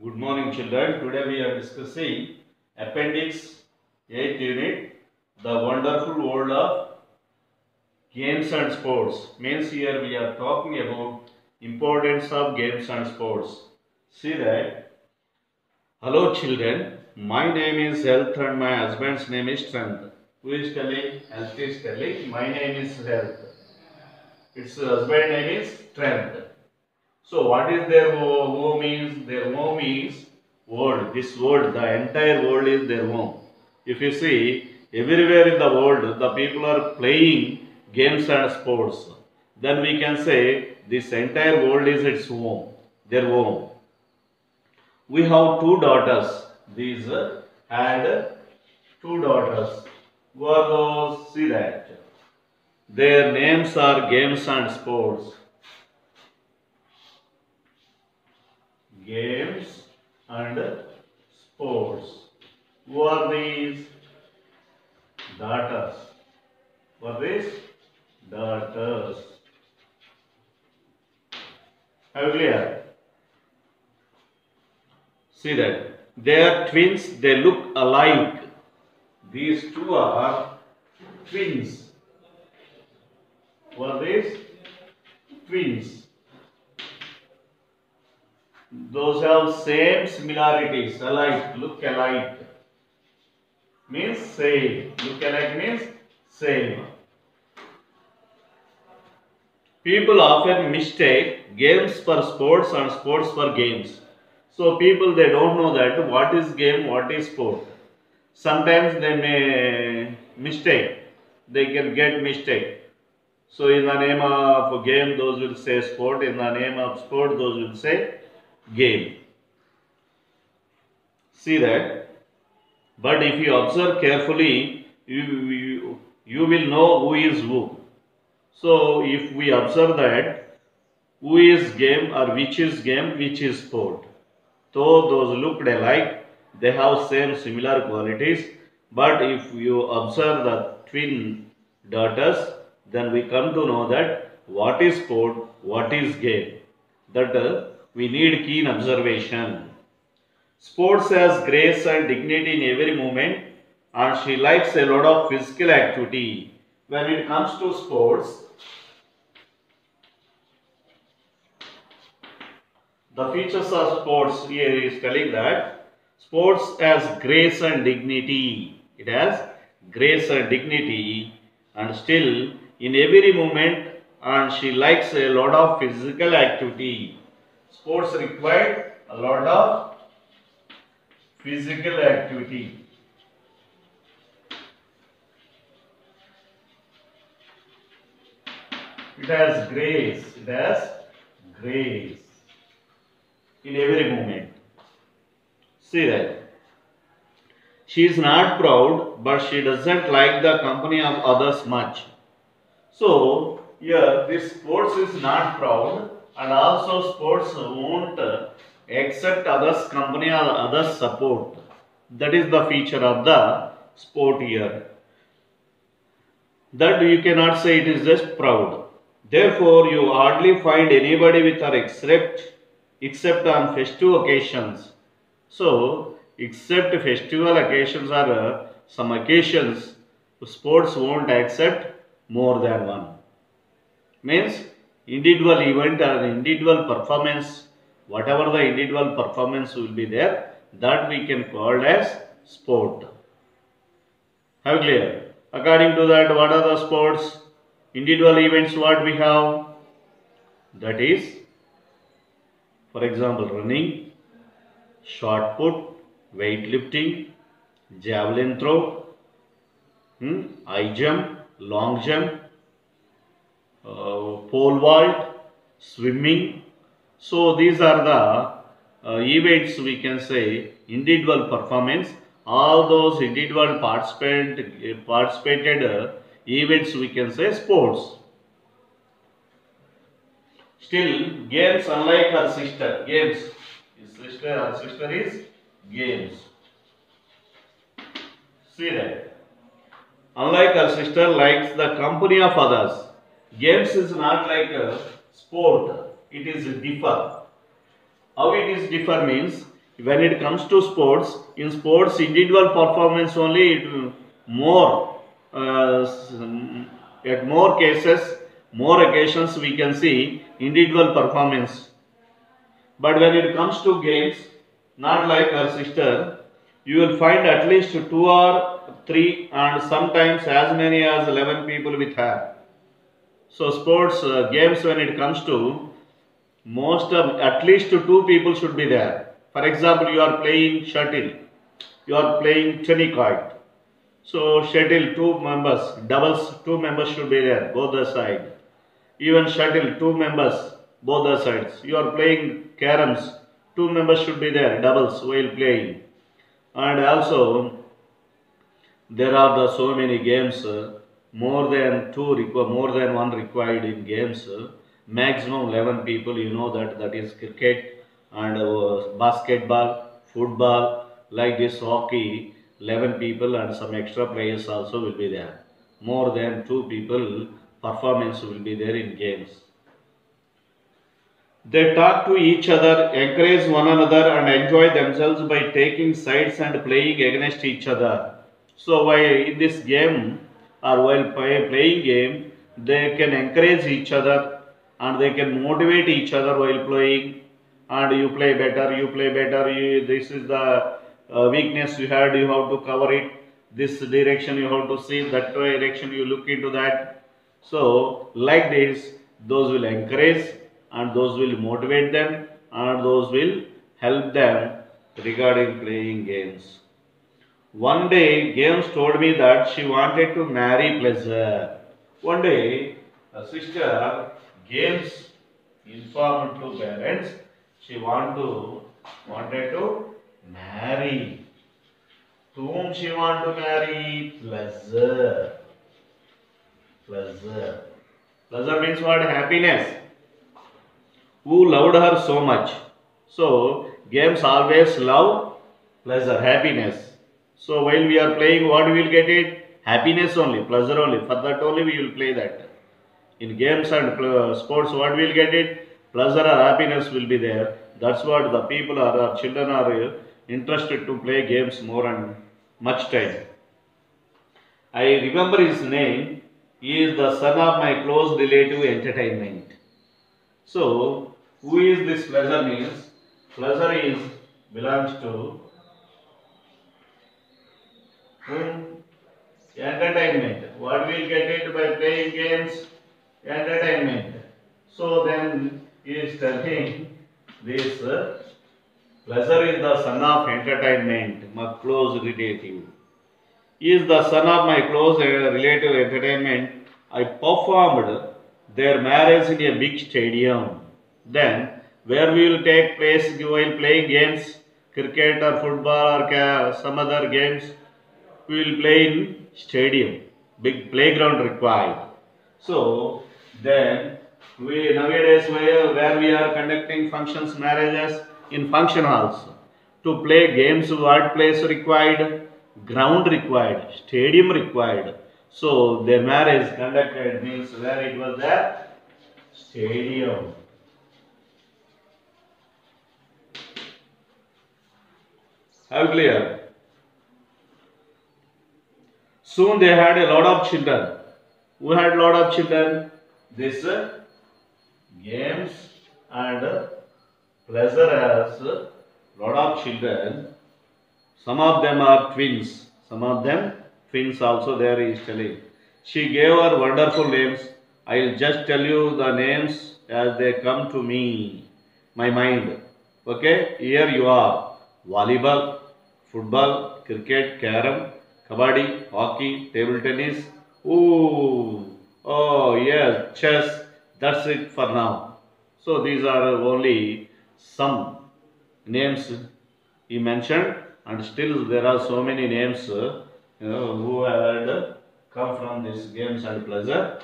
Good morning, children. Today we are discussing Appendix 8 unit, the wonderful world of games and sports. Means here we are talking about importance of games and sports. See that. Hello, children. My name is Health and my husband's name is Strength. Who is telling? Health is telling. My name is Health. Its husband name is Strength. So what is their home is? Their home is world. This world, the entire world is their home. If you see, everywhere in the world, the people are playing games and sports. Then we can say this entire world is its home, their home. We have two daughters. These had two daughters. Who are those? See that. Their names are games and sports. Games and sports. Who are these? Daughters. What are these? Daughters. Have you clear? See that. They are twins, they look alike. These two are twins. What are these? Twins. Those have same similarities, alike, look alike. Means same. Look alike means same. People often mistake games for sports and sports for games. So people they don't know that what is game, what is sport. Sometimes they may mistake. They can get mistake. So in the name of game, those will say sport. In the name of sport, those will say game. See that. But if you observe carefully, you will know who is who. So if we observe that who is game or which is game, which is sport. Though those looked alike, they have same similar qualities. But if you observe the twin daughters, then we come to know that what is sport, what is game. That we need keen observation. Sports has grace and dignity in every moment, and she likes a lot of physical activity. When it comes to sports, the features of sports here is telling that sports has grace and dignity. It has grace and dignity, and still in every moment, and she likes a lot of physical activity. Sports require a lot of physical activity. It has grace. It has grace in every moment. See that. She is not proud, but she doesn't like the company of others much. So here this sports is not proud, and also sports won't accept others' company or others' support. That is the feature of the sport here. That you cannot say it is just proud. Therefore, you hardly find anybody with her except on festive occasions. So, except festival occasions or some occasions, sports won't accept more than one. Means individual event or individual performance, whatever the individual performance will be there, that we can call as sport. Have clear? According to that, what are the sports? Individual events what we have? That is, for example, running, shot put, weightlifting, javelin throw, high jump, long jump, pole vault, swimming. So these are the events we can say individual performance. All those individual participated events we can say sports. Still games unlike her sister. Games. Her sister is games. See that. Unlike her sister likes the company of others. Games is not like a sport. It is differ. How it is differ means when it comes to sports, in sports individual performance only, it will more at more cases, more occasions we can see individual performance. But when it comes to games, not like her sister, you will find at least 2 or 3 and sometimes as many as 11 people with her. So sports games, when it comes to most of at least 2 people should be there. For example, you are playing shuttle, you are playing tennis court. So shuttle 2 members, doubles 2 members should be there, both the side. Even shuttle 2 members, both the sides. You are playing caroms, 2 members should be there, doubles while playing. And also there are so many games, more than more than one required in games. Maximum 11 people, you know that is cricket and basketball, football, like this hockey, 11 people and some extra players also will be there. More than 2 people performance will be there in games. They talk to each other, encourage one another and enjoy themselves by taking sides and playing against each other. So while in this game or while playing game, they can encourage each other and they can motivate each other while playing, and you play better, this is the weakness you had, you have to cover it, this direction you have to see, that direction you look into that. So like this, those will encourage and those will motivate them and those will help them regarding playing games. One day, Games told me that she wanted to marry Pleasure. One day, a sister, Games, informed to parents she wanted to marry. To whom she want to marry? Pleasure. Pleasure. Pleasure means what? Happiness. Who loved her so much. So, games always love pleasure, happiness. So, while we are playing, what we will get it? Happiness only, pleasure only. For that only we will play that. In games and sports, what we will get it? Pleasure or happiness will be there. That's what the people or children are interested to play games more and much time. I remember his name. He is the son of my close relative Entertainment. So, who is this Pleasure means? Pleasure belongs to whom? Entertainment. What we will get it by playing games? Entertainment. So then he is telling this Pleasure is the son of Entertainment, my close relative. He is the son of my close relative Entertainment. I performed their marriage in a big stadium. Then, where we will take place while playing games, cricket or football or some other games, we will play in stadium, big playground required. So, then we nowadays where we are conducting functions, marriages in function halls. To play games, what place required? Ground required, stadium required. So their marriage conducted means where it was there? Stadium. How clear? Soon they had a lot of children. Who had a lot of children? This games and Pleasure has a lot of children. Some of them are twins. Some of them twins also there is telling. She gave her wonderful names. I will just tell you the names as they come to me, my mind. Okay, here you are. Volleyball, football, cricket, carom, kabaddi, hockey, table tennis. Ooh, oh yes, chess. That's it for now. So these are only some names he mentioned, and still there are so many names who had come from these games and Pleasure.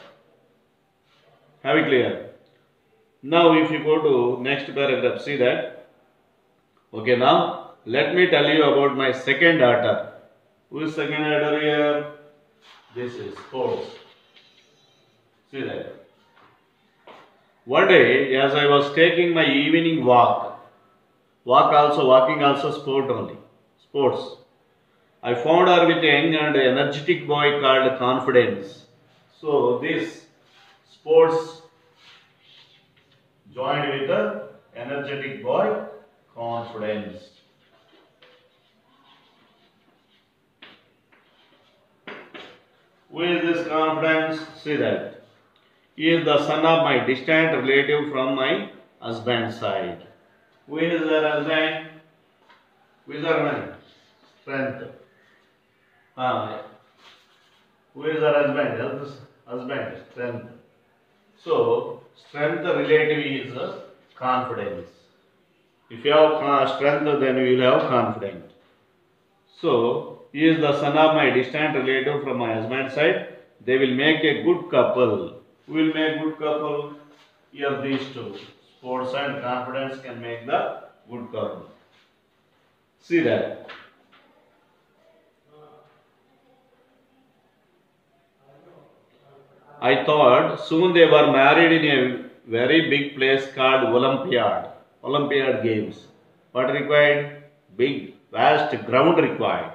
Have it clear? Now if you go to next paragraph, see that. Okay, now let me tell you about my second daughter. Who is second daughter here? This is sports. See that. One day, as I was taking my evening walk, Walking also sport only. Sports. I found her with a young and energetic boy called Confidence. So this sports joined with the energetic boy Confidence. Who is this Confidence? See that. He is the son of my distant relative from my husband's side. Who is her husband? Who is her man? Strength. Ah, who is her husband? Husband, strength. So, strength relative is confidence. If you have strength, then you will have confidence. So, he is the son of my distant relative from my husband's side. They will make a good couple. Who will make good couple? Here these two. Sports and confidence can make the good couple. See that. I thought soon they were married in a very big place called Olympiad Games. What required? Big, vast ground required.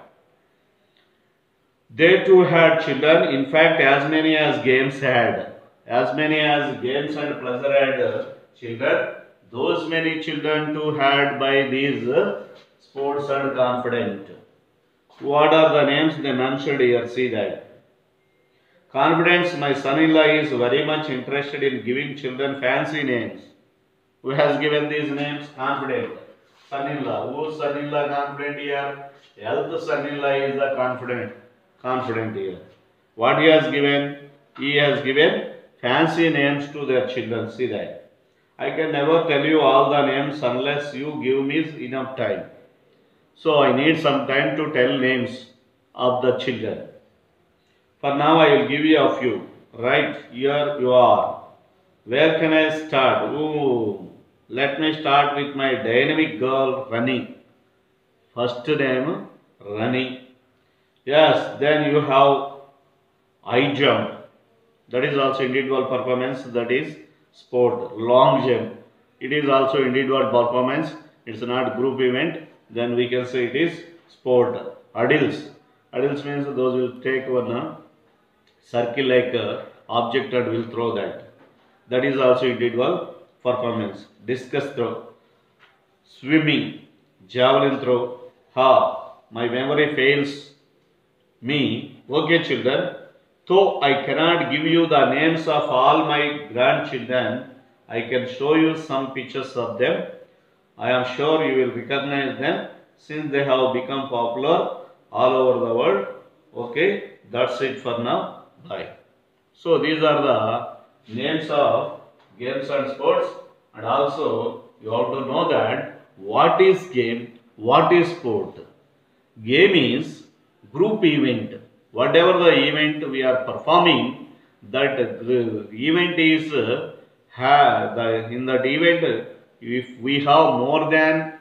They too had children, in fact, as many as games had. As many as games and pleasure had children, those many children too had by these sports and confident. What are the names they mentioned here? See that. Confidence, my son-in-law is very much interested in giving children fancy names. Who has given these names? Confident. Son-in-law. Whose son-in-law confident here? Health son-in-law is the confident here. What he has given? He has given fancy names to their children. See that. I can never tell you all the names unless you give me enough time. So I need some time to tell names of the children. For now, I will give you a few. Right, here you are. Where can I start? Ooh, let me start with my dynamic girl, Rani. First name, Rani. Yes, then you have high jump. That is also individual performance. That is sport. Long jump. It is also individual performance. It's not group event. Then we can say it is sport. Hurdles. Hurdles means those who take one circle like object and will throw that. That is also individual performance. Discus throw. Swimming. Javelin throw. Ha. My memory fails me. Okay, children. Though I cannot give you the names of all my grandchildren, I can show you some pictures of them. I am sure you will recognize them since they have become popular all over the world. Okay, that's it for now. Bye. So these are the names of games and sports, and also you have to know that what is game, what is sport. Game is group event. Whatever the event we are performing, that the event is in that event if we have more than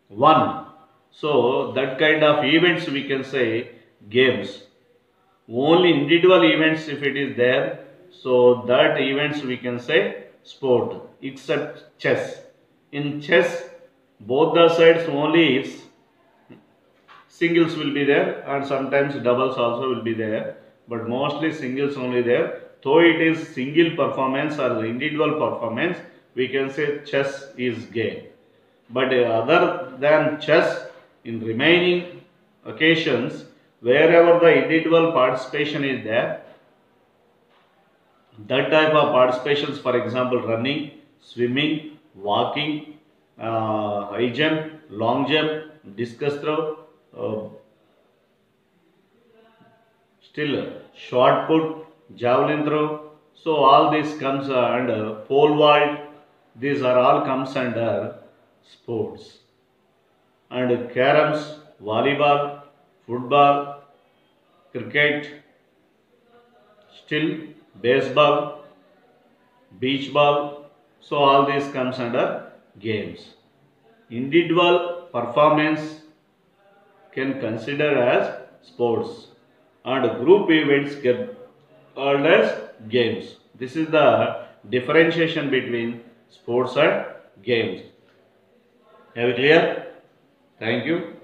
one, so that kind of events we can say games. Only individual events if it is there, so that events we can say sport, except chess. In chess, both the sides only is singles will be there and sometimes doubles also will be there, but mostly singles only there. Though it is single performance or individual performance, we can say chess is game. But other than chess, in remaining occasions, wherever the individual participation is there, that type of participations, for example, running, swimming, walking, high jump, long jump, discus throw, still shot put, javelin throw. So all this comes under pole vault. These are all comes under sports. And caroms, volleyball, football, cricket, still baseball, beach ball. So all this comes under games. Individual performance can consider as sports and group events get called as games. This is the differentiation between sports and games. Have you clear? Thank you.